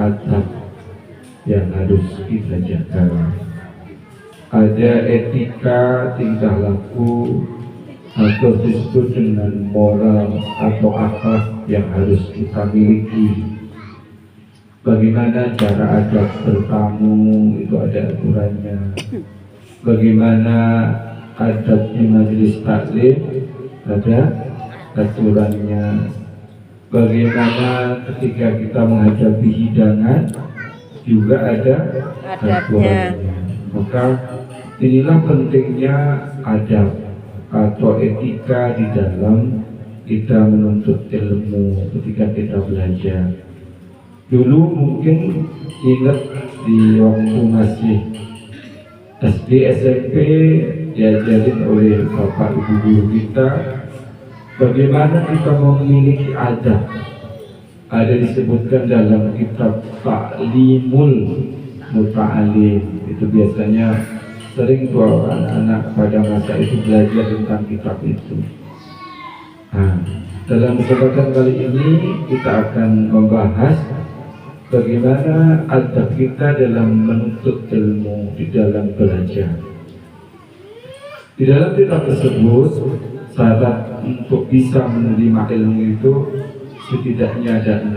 adab yang harus kita jaga. Ada etika tingkah laku atau disebut dengan moral atau akhlak yang harus kita miliki. Bagaimana cara adab bertamu itu ada aturannya. Bagaimana adab di majelis taklim ada aturannya. Bagaimana ketika kita menghadapi hidangan juga ada aturannya. Maka inilah pentingnya adab atau etika di dalam kita menuntut ilmu ketika kita belajar. Dulu mungkin ingat di waktu masih SD, SMP diajarin oleh bapak ibu guru kita bagaimana kita memiliki adab. Ada disebutkan dalam kitab Ta'limul Muta'alim. Itu biasanya sering tuh anak-anak pada masa itu belajar tentang kitab itu. Nah, dalam kesempatan kali ini kita akan membahas bagaimana adab kita dalam menuntut ilmu, di dalam belajar. Di dalam kitab tersebut, syarat untuk bisa menerima ilmu itu setidaknya ada 6.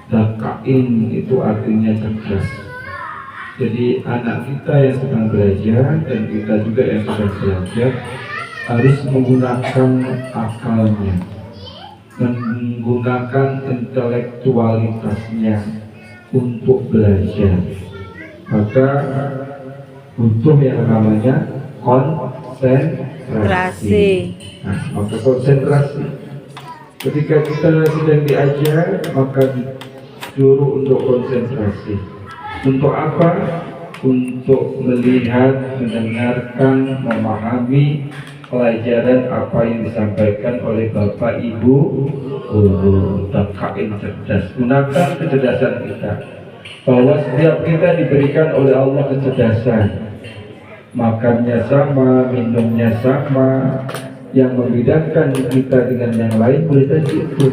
Dakain itu artinya cerdas. Jadi anak kita yang sedang belajar dan kita juga yang sedang belajar harus menggunakan akalnya, menggunakan intelektualitasnya untuk belajar. Maka butuh yang namanya konsentrasi. Nah, maka konsentrasi ketika kita sedang diajar, maka disuruh untuk konsentrasi. Untuk apa? Untuk melihat, mendengarkan, memahami pelajaran apa yang disampaikan oleh Bapak Ibu guru. Dakain cerdas. Gunakan kecerdasan kita. Bahwa setiap kita diberikan oleh Allah kecerdasan. Makannya sama, minumnya sama. Yang membedakan kita dengan yang lain boleh saja itu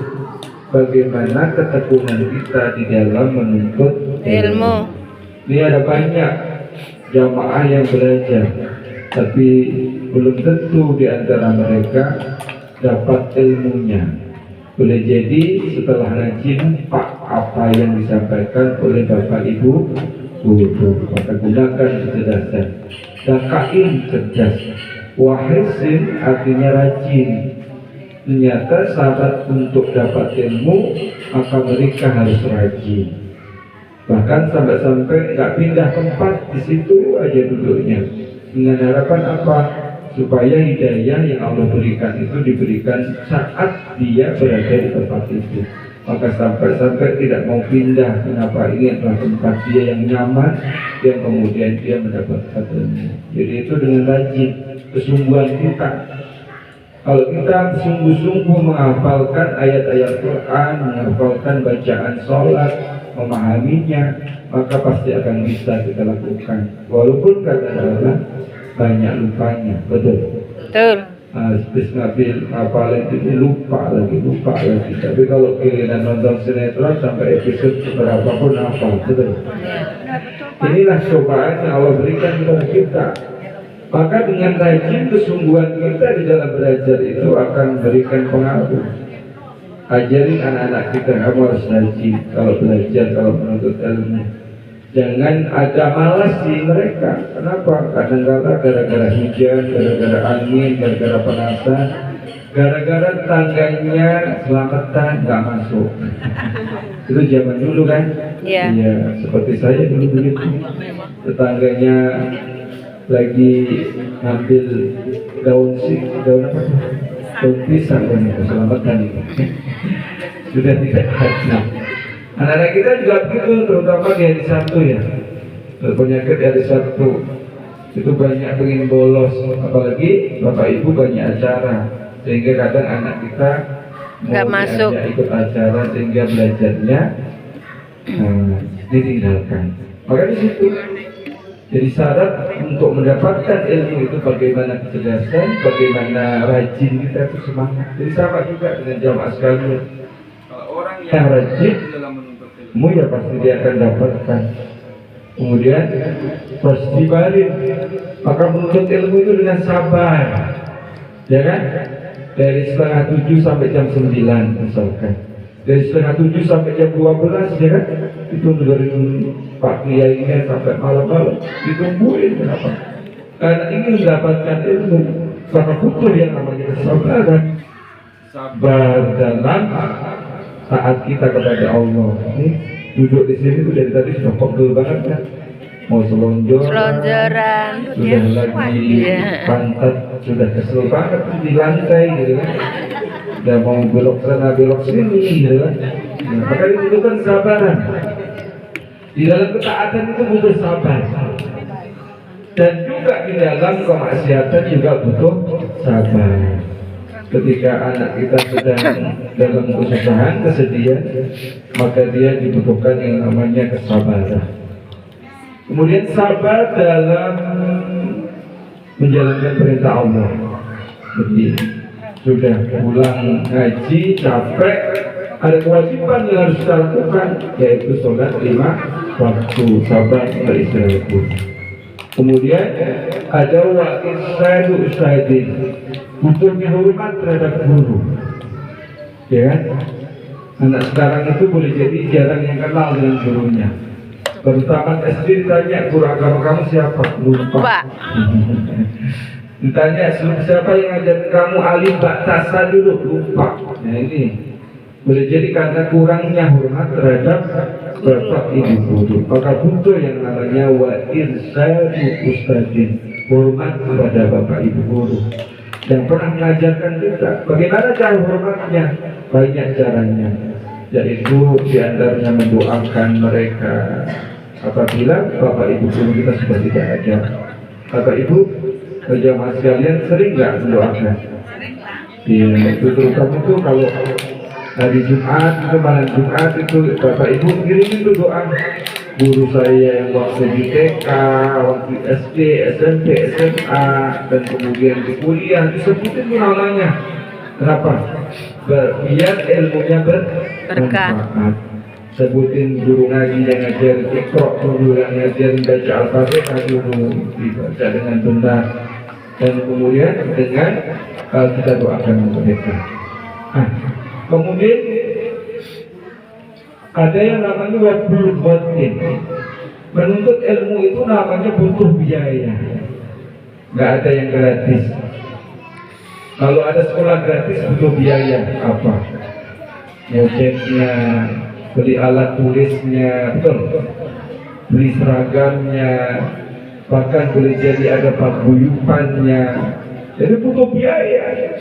bagaimana ketekunan kita di dalam menuntut ilmu. Ini ada banyak jamaah yang belajar, tapi belum tentu di antara mereka dapat ilmunya. Boleh jadi setelah rajin pak apa yang disampaikan oleh Bapak Ibu guru, maka gunakan kecerdasan. Dakain cerdas. Wahisin artinya rajin. Ternyata syarat untuk dapat ilmu maka mereka harus rajin. Bahkan sampai-sampai nggak pindah tempat, di situ aja duduknya. Dengan harapan apa? Supaya hidayah yang Allah berikan itu diberikan saat dia berada di tempat itu. Maka sampai-sampai tidak mau pindah. Kenapa? Ini adalah tempat dia yang nyaman, yang kemudian dia mendapatkan ilmu. Jadi itu dengan rajin, kesungguhan kita. Kalau kita sungguh-sungguh menghafalkan ayat-ayat Quran, menghafalkan bacaan sholat, memahaminya, maka pasti akan bisa kita lakukan. Walaupun kadang-kadang banyak lupanya, betul. Betul. Ngambil hafalin itu lupa lagi. Tapi kalau kalian nonton sinetron sampai episode berapapun hafal, betul. Inilah cobaan yang Allah berikan kepada kita. Maka dengan rajin kesungguhan kita di dalam belajar itu akan memberikan pengaruh. Ajarin anak-anak kita, kamu harus rajin kalau belajar, kalau menuntut ilmu. Jangan ada malas di mereka. Kenapa? Kadang-kadang gara-gara hujan, gara-gara angin, gara-gara panasan, gara-gara tangganya selamatan nggak masuk. Itu zaman dulu kan? Iya. Seperti saya dulu begitu. Tetangganya lagi ngambil daun apa? Daun pisang dan itu selamatan itu. Sudah tidak ada. Anak-anak kita juga begitu, terutama di hari Sabtu ya. Penyakit hari Sabtu itu banyak ingin bolos, apalagi Bapak Ibu banyak acara, sehingga kadang anak kita nggak masuk ikut acara sehingga belajarnya ditinggalkan. Maka di situ jadi syarat untuk mendapatkan ilmu itu bagaimana kecerdasan, bagaimana rajin kita itu semangat. Jadi sama juga dengan jamaah sekalian. Orang yang rajin, ilmu ya pasti dia akan dapatkan. Kemudian pasti balik. Maka menuntut ilmu itu dengan sabar, ya kan? Dari setengah 7 sampai jam 9 misalkan. Dari setengah 7 sampai jam 12, ya kan? Itu dengerin Pak Kiainya sampai malam-malam. Ditungguin kenapa? Karena ingin mendapatkan ilmu. Maka butuh yang namanya kesabaran. Sabar dalam taat kita kepada Allah. Nih, duduk di sini tuh dari tadi sudah pegel banget kan? Mau Selonjoran. sudah lagi pantat sudah kesel banget di lantai gitu kan, udah mau belok sana belok sini gitu kan. Nah, maka itu butuhkan kesabaran. Di dalam ketaatan itu butuh sabar, dan juga di dalam kemaksiatan juga butuh sabar. Ketika anak kita sedang dalam kesusahan, kesedihan, maka dia dibutuhkan yang namanya kesabaran. Kemudian sabar dalam menjalankan perintah Allah. Jadi sudah pulang ngaji capek, ada kewajiban yang harus kita lakukan, yaitu sholat 5 waktu. Sabar beristirahat. Kemudian ada wa'isadu ustadin, butuhnya hormat terhadap guru, ya kan? Anak sekarang itu boleh jadi jarang yang kenal dengan gurunya. Terutama SD ditanya, guru agama kamu siapa? Lupa. Ditanya siapa yang ngajarin kamu alif ba tasa dulu, lupa. Nah ini boleh jadi karena kurangnya hormat terhadap bapak ibu guru. Maka butuh yang namanya wa irsadu ustadin, hormat kepada bapak ibu guru yang pernah mengajarkan kita. Bagaimana cara hormatnya? Banyak caranya, yaitu diantaranya mendoakan mereka apabila bapak ibu guru kita sudah tidak ada. Bapak ibu jamaah sekalian sering nggak mendoakan? Itu terutama itu kalau hari Jumat itu, malam Jumat itu bapak ibu kirimin itu doa. Guru saya yang waktu di TK, waktu SD, SMP, SMA, dan kemudian di kuliah, disebutin itu namanya. Kenapa? Biar ilmunya bermanfaat. Sebutin guru ngaji yang ngajar Iqra, guru yang ngajar baca Al-Fatihah dulu dibaca dengan benar, dan kemudian dengan kita doakan mereka. Nah, kemudian ada yang namanya wabul batin. Menuntut ilmu itu namanya butuh biaya. Nggak ada yang gratis. Kalau ada sekolah gratis butuh biaya. Apa? Ngojeknya, beli alat tulisnya, betul, beli seragamnya, bahkan boleh jadi ada paguyubannya. Jadi butuh biaya.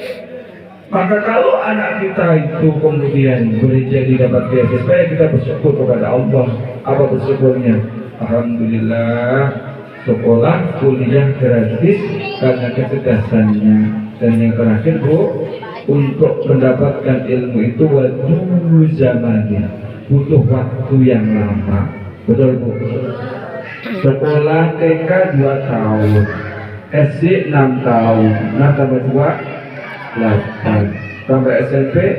Maka kalau anak kita itu kemudian boleh jadi dapat beasiswa, kita bersyukur kepada Allah. Apa bersyukurnya? Alhamdulillah, sekolah kuliah gratis karena kecerdasannya. Dan yang terakhir Bu, untuk mendapatkan ilmu itu waktu zamannya, butuh waktu yang lama. Betul Bu? Sekolah TK 2 tahun, SD 6 tahun, 6 tambah 2 8, tambah SMP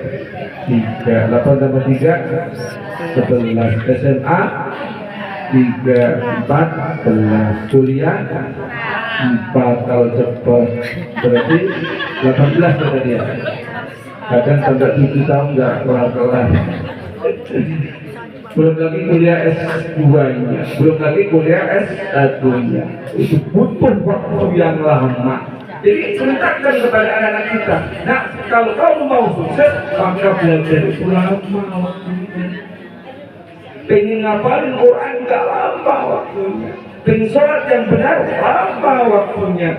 3, 8 tambah 3 11, SMA 3, 14, kuliah 4 kalau cepat berarti 18 kata dia. Kadang sampai 7 tahun nggak kelar-kelar. Belum lagi kuliah S2-nya, belum lagi kuliah S1-nya. Itu butuh waktu yang lama. Jadi ceritakan kepada anak-anak kita, nah kalau kamu mau sukses, maka belajar itu lama waktunya. Pengen ngapalin Quran gak lama waktunya. Pengen sholat yang benar lama waktunya.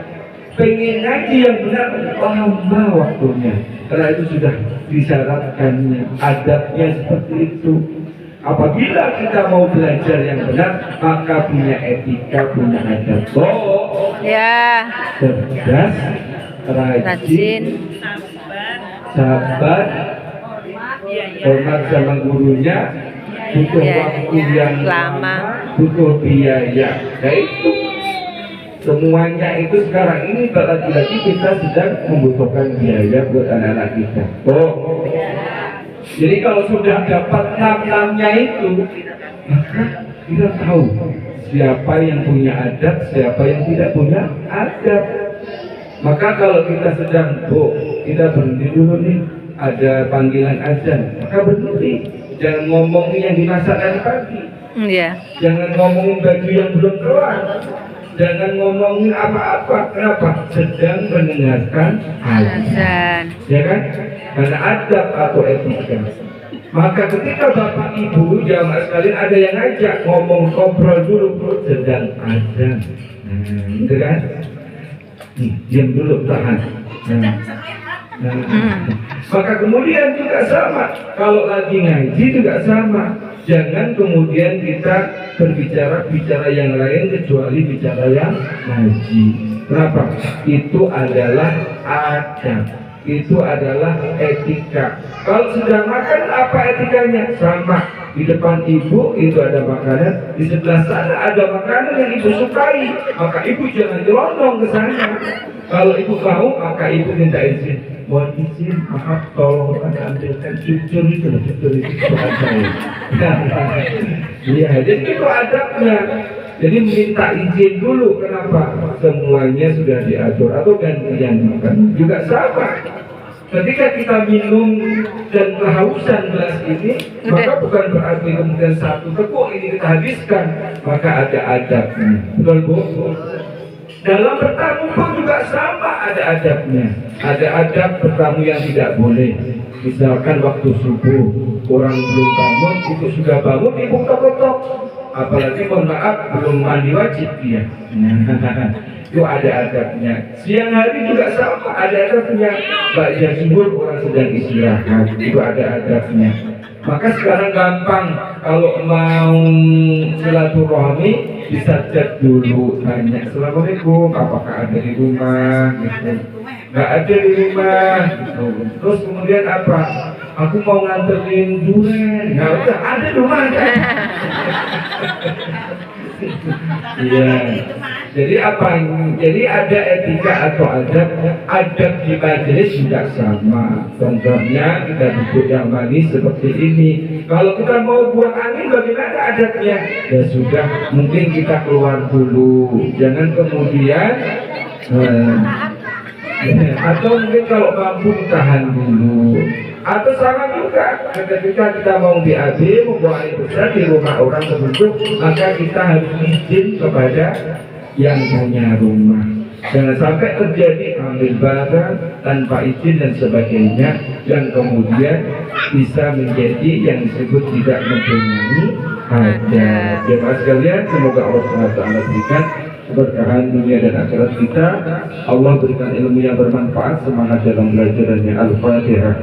Pengen ngaji yang benar lama waktunya. Karena itu sudah disyaratkannya, adabnya seperti itu. Apabila kita mau belajar yang benar, maka punya etika, punya adab. Ya. Cerdas, rajin, sabar, hormat sama gurunya, butuh waktu yang lama, butuh biaya. Nah itu semuanya itu sekarang ini lagi-lagi kita sedang membutuhkan biaya buat anak-anak kita. Jadi kalau sudah dapat enam-enamnya itu, maka kita tahu siapa yang punya adab, siapa yang tidak punya adab. Maka kalau kita sedang, kita berhenti dulu nih, ada panggilan azan, maka berhenti. Jangan ngomongin yang dimasak dari pagi. Iya. Jangan ngomongin baju yang belum keluar. Jangan ngomongin apa-apa. Kenapa? Sedang mendengarkan Azan. ya kan? Karena adab atau etika. Maka ketika bapak ibu jamaah sekalian ada yang ngajak ngomong ngobrol dulu, sedang azan. Gitu kan? Diam dulu, tahan. Maka kemudian juga sama, kalau lagi ngaji juga sama. Jangan kemudian kita bicara yang lain kecuali bicara yang ngaji. Kenapa? Itu adalah adab, itu adalah etika. Kalau sedang makan, apa etikanya? Sama. Di depan ibu itu ada makanan, di sebelah sana ada makanan yang ibu sukai, maka ibu jangan jelondong ke sana. Kalau ibu mau, maka ibu minta izin. Mohon izin, maaf, tolong anda ambilkan cucur itu bukan saya. Iya, jadi itu adabnya. Jadi minta izin dulu. Kenapa? Semuanya sudah diatur atau gantian makan juga sama. Ketika kita minum dan kehausan gelas ini, maka bukan berarti kemudian satu teguk ini kita habiskan, maka ada adabnya. Betul Bu? Dalam bertamu pun juga sama, ada adabnya. Ada adab bertamu yang tidak boleh. Misalkan waktu subuh, orang belum bangun, ibu sudah bangun, ibu ketok-ketok. Apalagi mohon maaf, belum mandi wajib dia. Itu ada adabnya. Siang hari juga sama, ada adabnya. Ba'da zuhur orang sedang istirahat, itu ada adabnya. Maka sekarang gampang, kalau mau silaturahmi bisa chat dulu, tanya assalamualaikum, apakah ada di rumah? Gitu. Nggak ada di rumah. Gitu. Terus kemudian apa? Aku mau nganterin durian. Nggak usah, ada di rumah. Iya. Jadi apa? Jadi ada etika atau adab di majelis juga sama. Contohnya kita duduk yang manis seperti ini. Kalau kita mau buang angin, bagaimana adabnya? Ya sudah, mungkin kita keluar dulu. Jangan kemudian atau mungkin kalau mampu tahan dulu. Atau sama juga ketika kita mau BAB, membuang air besar di rumah orang tertentu, maka kita harus izin kepada yang punya rumah. Jangan sampai terjadi ambil barang tanpa izin dan sebagainya, yang kemudian bisa menjadi yang disebut tidak mempunyai adab. Jemaah sekalian, semoga Allah SWT berikan keberkahan dunia dan akhirat kita. Allah berikan ilmu yang bermanfaat, semangat dalam belajarannya. Al-Fatihah.